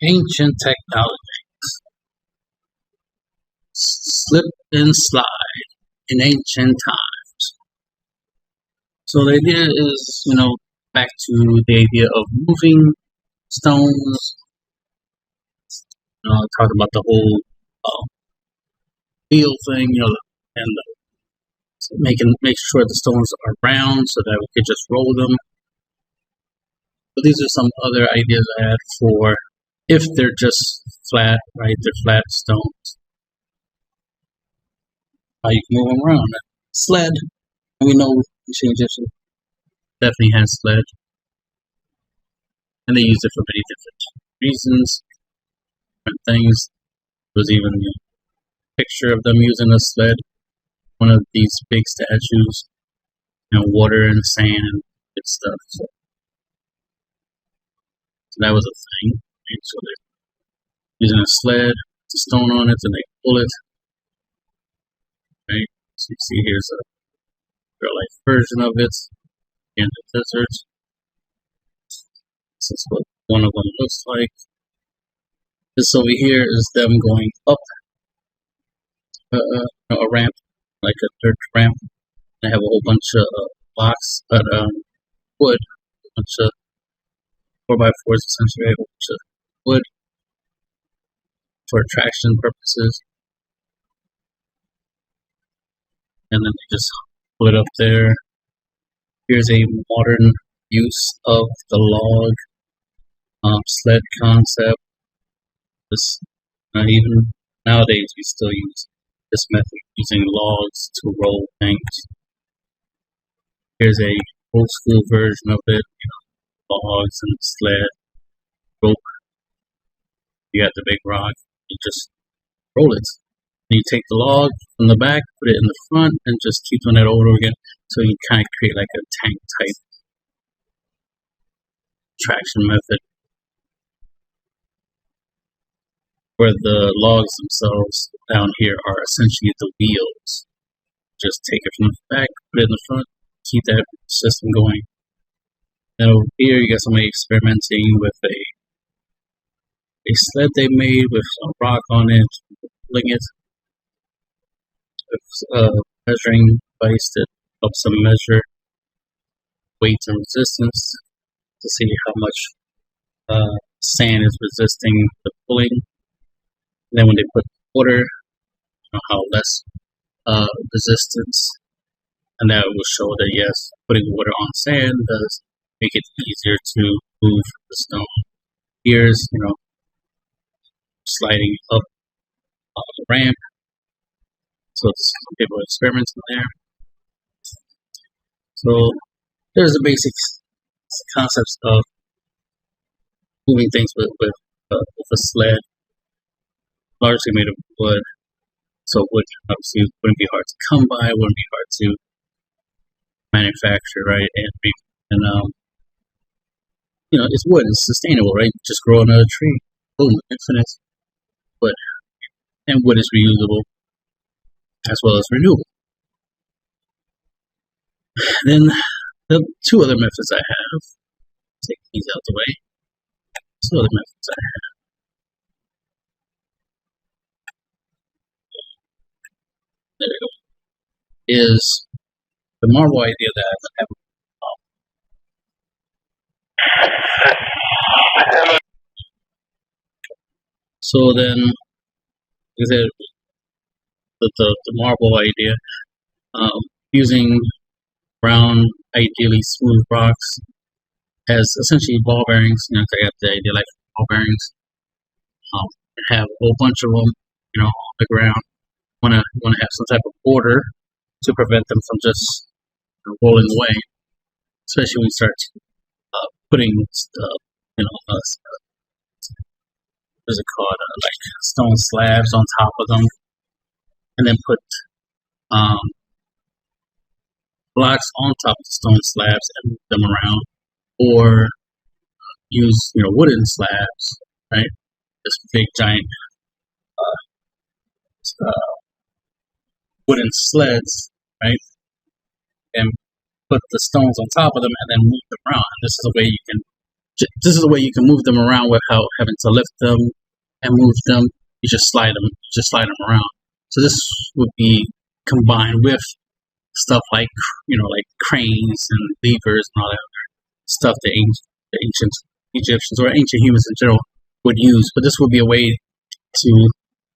Ancient technology. Slip and slide in ancient times. So the idea is, back to the idea of moving stones. Talk about the whole wheel thing, and make sure the stones are round so that we could just roll them. But these are some other ideas I had for if they're just flat, right? They're flat stones. How you can move them around. Sled. We know Ancient Egyptians definitely has sled, and they use it for many different reasons, different things. There's even a picture of them using a sled, one of these big statues, water and sand and good stuff. So that was a thing. Right? So they're using a sled, a stone on it, and they pull it. Right? So you see here's a real-life version of it in the desert. This is what one of them looks like. This over here is them going up a ramp, like a dirt ramp. They have a whole bunch of blocks, wood, a bunch of 4x4s essentially, a bunch of wood for attraction purposes. And then they just pull it up there. Here's a modern use of the log sled concept. This, even nowadays, we still use this method using logs to roll things. Here's a old school version of it, logs and sled, rope. You got the big rock, you just roll it. And you take the log from the back, put it in the front, and just keep doing that over again. So you kind of create like a tank type traction method, where the logs themselves down here are essentially the wheels. Just take it from the back, put it in the front, keep that system going. Then over here, you got somebody experimenting with a sled they made with a rock on it, pulling it with a measuring device that helps them measure weight and resistance to see how much sand is resisting the pulling. And then when they put water, how less resistance, and that will show that yes, putting water on sand does make it easier to move the stone. Here's sliding up the ramp. So some people are experimenting there. So there's the basic concepts of moving things with a sled, largely made of wood. So wood obviously wouldn't be hard to come by, wouldn't be hard to manufacture, right? And it's wood, it's sustainable, right? Just grow another tree, boom, infinite wood. And wood is reusable as well as renewable. Then the two other methods I have, take these out the way. Two other methods I have. There we go. Is the marble idea that I have. So then, the marble idea, using round, ideally smooth rocks as essentially ball bearings. I got the idea like ball bearings. Have a whole bunch of them, on the ground. Want to have some type of order to prevent them from just rolling away, especially when you start putting stuff, what is it called, like stone slabs on top of them, and then put blocks on top of the stone slabs and move them around, or use wooden slabs, right? This big giant wooden sleds, right? And put the stones on top of them and then move them around. And this is a way you can This is the way you can move them around without having to lift them and move them. You just slide them around. So this would be combined with stuff like like cranes and levers and all that other stuff that the ancient Egyptians or ancient humans in general would use. But this would be a way to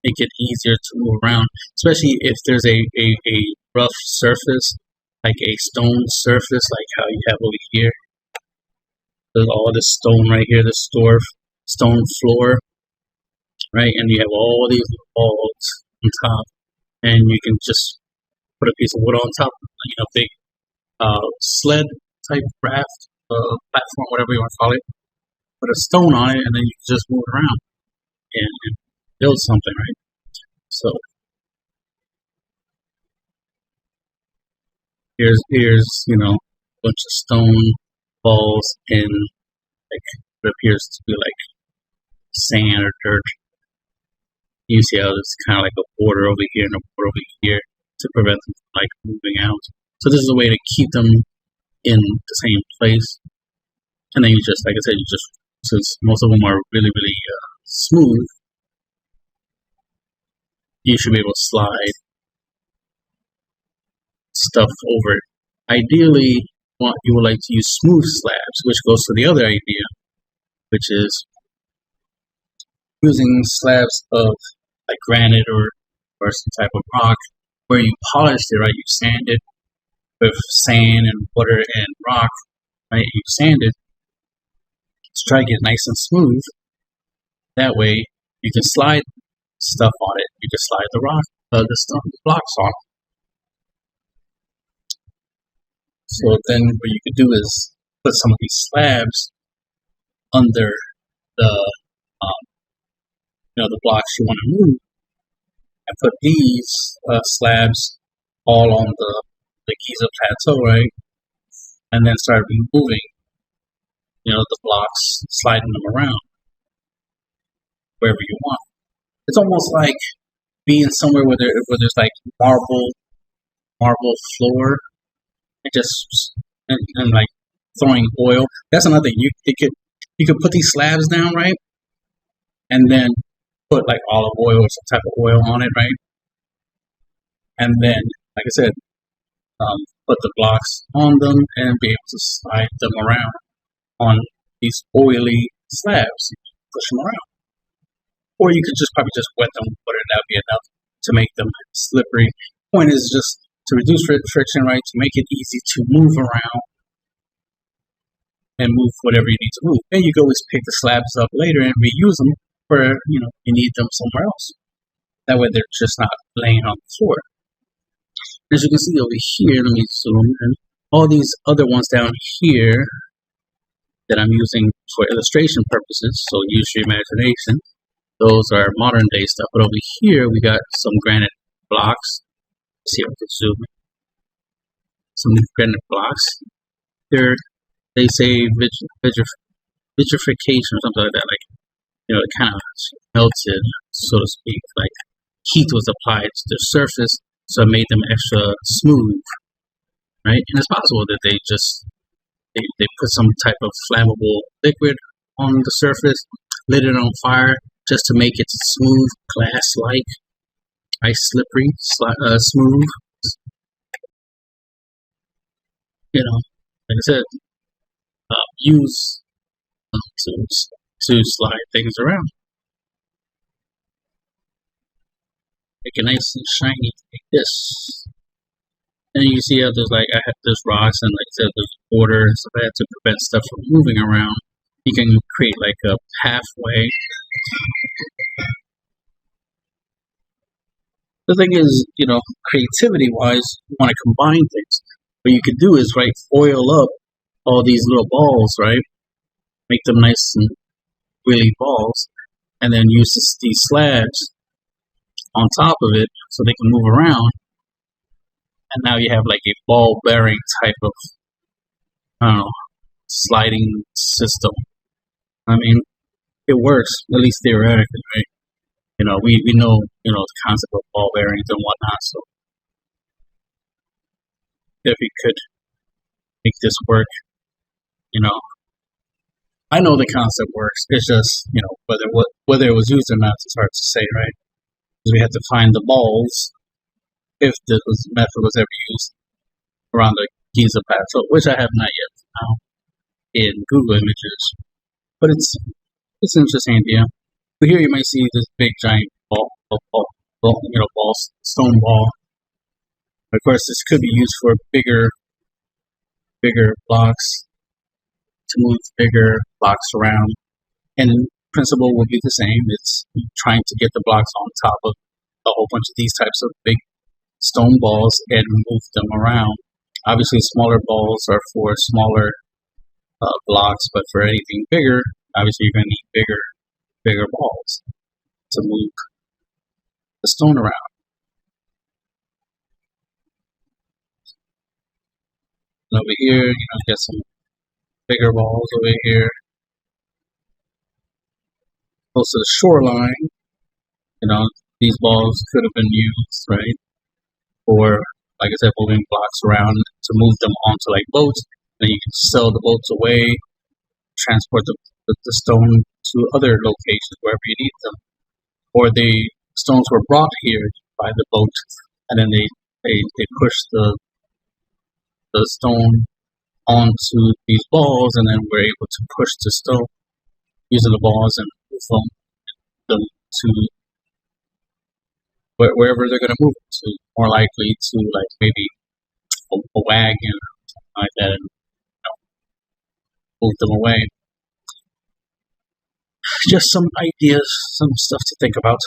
make it easier to move around, especially if there's a rough surface, like a stone surface, like how you have over here. There's all this stone right here, this stone floor, right? And you have all these balls on top, and you can just put a piece of wood on top, big sled type raft, platform, whatever you want to call it. Put a stone on it, and then you can just move it around and build something, right? So here's a bunch of stone balls in like what appears to be like sand or dirt. You see how it's kind of like a border over here and a border over here to prevent them from like moving out. So this is a way to keep them in the same place. And then you just, like I said, since most of them are really, really smooth, you should be able to slide stuff over it. Ideally, you would like to use smooth slabs, which goes to the other idea, which is using slabs of like granite or some type of rock where you polished it, right? You sand it with sand and water and rock, right? You sand it to try to get nice and smooth. That way, you can slide stuff on it. You can slide the blocks on. So then what you could do is put some of these slabs under the the blocks you want to move, and put these slabs all on the Giza plateau, right? And then start moving, the blocks, sliding them around wherever you want. It's almost like being somewhere where there's like marble floor, and like throwing oil. That's another thing. You could put these slabs down, right? And then put like olive oil or some type of oil on it, right? And then, like I said, put the blocks on them and be able to slide them around on these oily slabs. Push them around. Or you could probably just wet them with water, and that would be enough to make them slippery. Point is just to reduce friction, right? To make it easy to move around and move whatever you need to move. Then you can always pick the slabs up later and reuse them where you need them somewhere else. That way they're just not laying on the floor. As you can see over here, let me zoom in. All these other ones down here that I'm using for illustration purposes, so use your imagination. Those are modern day stuff. But over here we got some granite blocks. Let's see if I can zoom in. Some granite blocks. They say vitrification or something like that. Like it kind of melted, so to speak. Like heat was applied to the surface, so it made them extra smooth, right? And it's possible that they put some type of flammable liquid on the surface, lit it on fire just to make it smooth, glass-like, slippery, smooth. Like I said, use to slide things around. Make it nice and shiny like this. And you see how there's rocks and like I said, there's water and stuff like that to prevent stuff from moving around. You can create like a pathway. The thing is, creativity wise, you want to combine things. What you could do is oil up all these little balls, right? Make them nice and really balls, and then use these slabs on top of it so they can move around. And now you have like a ball bearing type of, sliding system. I mean, it works, at least theoretically, right? We know, the concept of ball bearings and whatnot, so if we could make this work, I know the concept works. It's just, whether it was used or not, it's hard to say, right? Because we had to find the balls if this method was ever used around the Giza Plateau, which I have not yet found in Google Images. But it's an interesting idea. But here you might see this big giant stone ball. Of course, this could be used for bigger blocks to move bigger blocks around. And principle will be the same. It's trying to get the blocks on top of a whole bunch of these types of big stone balls and move them around. Obviously, smaller balls are for smaller blocks, but for anything bigger, obviously you're going to need bigger balls to move the stone around. And over here, get some bigger balls over here, close to the shoreline. These balls could have been used, right, for, like I said, moving blocks around to move them onto like boats. Then you can sail the boats away, transport the stone to other locations wherever you need them. Or the stones were brought here by the boat, and then they push the stone onto these balls, and then we're able to push the stone using the balls and move them to wherever they're going to move it to. More likely to like maybe a wagon or something like that, and move them away. Just some ideas, some stuff to think about.